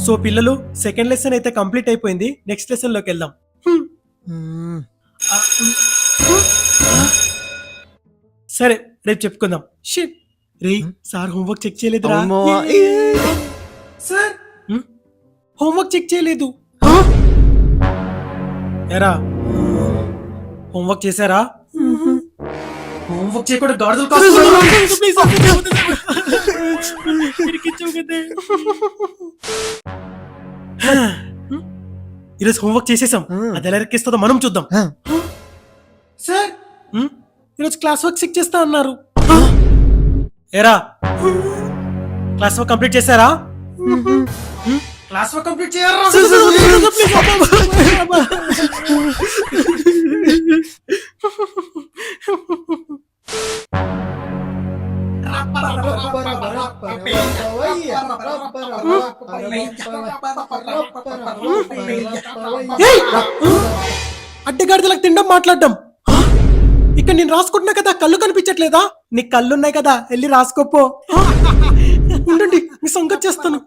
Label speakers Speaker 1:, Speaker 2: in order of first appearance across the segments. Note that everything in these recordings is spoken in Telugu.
Speaker 1: సో పిల్లలు సెకండ్ లెసన్ అయితే కంప్లీట్ అయిపోయింది. నెక్స్ట్ లెసన్ లోకి వెళ్దాం. సరే రేపు చెప్పుకుందాం. షిట్ రే సార్ హోంవర్క్ చెక్ చేయలేదురా. సార్ హోంవర్క్ చెక్ చేయలేదు. ఎరా హోంవర్క్ చేశారా? హోంవర్క్ చేయకుండా గాడిదలు ఈరోజు హోంవర్క్ చేసేసాం. అది ఎలా ఎక్కిస్తుందో మనం చూద్దాం. సార్ ఈరోజు క్లాస్ వర్క్ చెక్ చేస్తా అన్నారు. ఏరా క్లాస్ వర్క్ కంప్లీట్ చేశారా? క్లాస్ వర్క్ కంప్లీట్ చేయారా? అడ్డగాడిదలకు తినడం మాట్లాడడం. ఇక్కడ నేను రాసుకుంటున్నా కదా, కళ్ళు కనిపించట్లేదా? నీ కళ్ళున్నాయి కదా, వెళ్ళి రాసుకోపో. ఉండండి మీ సంగతి చేస్తాను.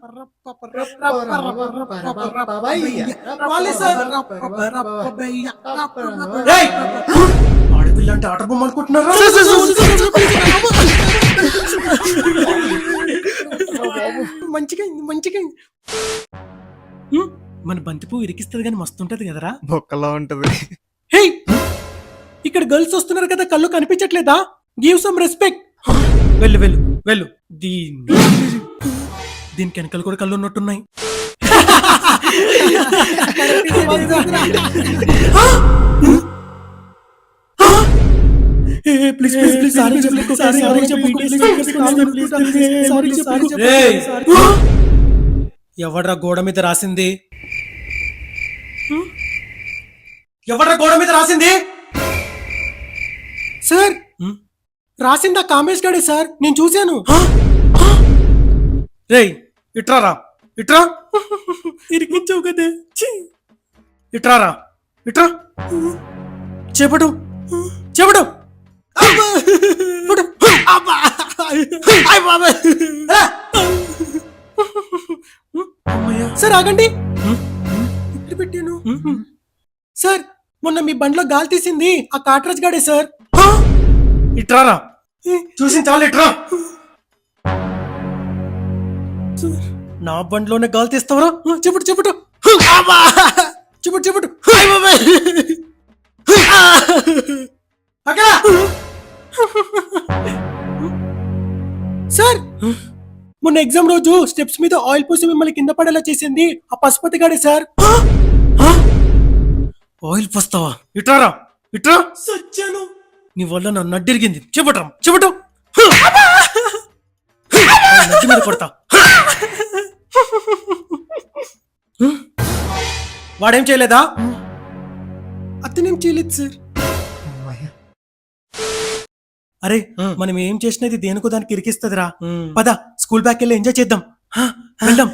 Speaker 1: ఆడపిల్ల అంటే ఆట బొమ్మ అనుకుంటున్నారా? మంచిగా మంచిగా మన బంతిపూ ఇరికిస్తుంది కానీ మస్తు ఉంటది కదరా.
Speaker 2: బొక్కలా ఉంటది.
Speaker 1: హే ఇక్కడ గర్ల్స్ వస్తున్నారు కదా, కళ్ళు కనిపించట్లేదా? Give some respect. వెళ్ళు వెళ్ళు వెళ్ళు. దీనికి వెనకాల కూడా కళ్ళు ఉన్నట్టున్నాయి. ఎవడ్రా గోడ మీద రాసింది? ఎవడ్రా గోడ మీద రాసింది? సార్ రాసిందా కామేష్ గడే సార్, నేను చూశాను. రేయ్ ఇట్రారా, ఇట్రా. ఇరికించావు కదే. ఇట్రారా, ఇట్రా. చేపడు చేపడు. సార్ ఆగండి. ఎక్కడ పెట్టాను? సార్ మొన్న మీ బండ్లో గాలి తీసింది ఆ కాట్రాజ్ గాడే సార్. ఇట్రారా, చూసి చాలు ఇట్రా. నా బండ్లోనే గాలి తీస్తావరా? చెప్పుడు చెప్పుడు చెప్పుడు చెప్పుడు. సార్ మొన్న ఎగ్జామ్ రోజు స్టెప్స్ మీద ఆయిల్ పూసి మిమ్మల్ని కింద పడేలా చేసింది ఆ పశుపతి గాడే సార్. ఆయిల్ పోస్తావా? ఇట్రారా, ఇట్రా. సచ్చాను, నీ వల్ల నా నడ్డిరిగింది. చెప్పటం చెప్పటం. నడ్డి మీద కొడతా. వాడేం చేయలేదా? అతనేం చేయలేదు సార్. అరే మనం ఏం చేసినది దేనికో దానికి ఇరికిస్తుందిరా. పద స్కూల్ బ్యాక్ వెళ్ళి ఎంజాయ్ చేద్దాం. వెళ్దాం.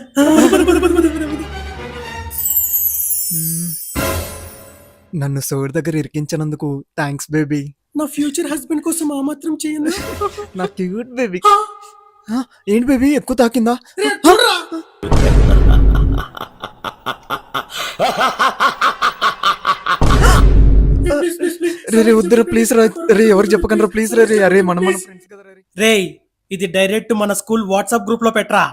Speaker 2: నన్ను సోర్ దగ్గర ఇరికించినందుకు థ్యాంక్స్ బేబీ.
Speaker 1: నా ఫ్యూచర్ హస్బెండ్ కోసం ఆ మాత్రం చేయండి.
Speaker 2: నా క్యూట్ బేబీ. ఏంటి బేబీ ఎక్కువ తాకిందా? రే వద్దురా ప్లీజ్ రా. రే ఎవరు చెప్పకండి రా ప్లీజ్ రే. అరే మనం ఫ్రెండ్స్ కదా రే.
Speaker 1: ఇది డైరెక్ట్ మన స్కూల్ వాట్సాప్ గ్రూప్ లో పెట్టరా.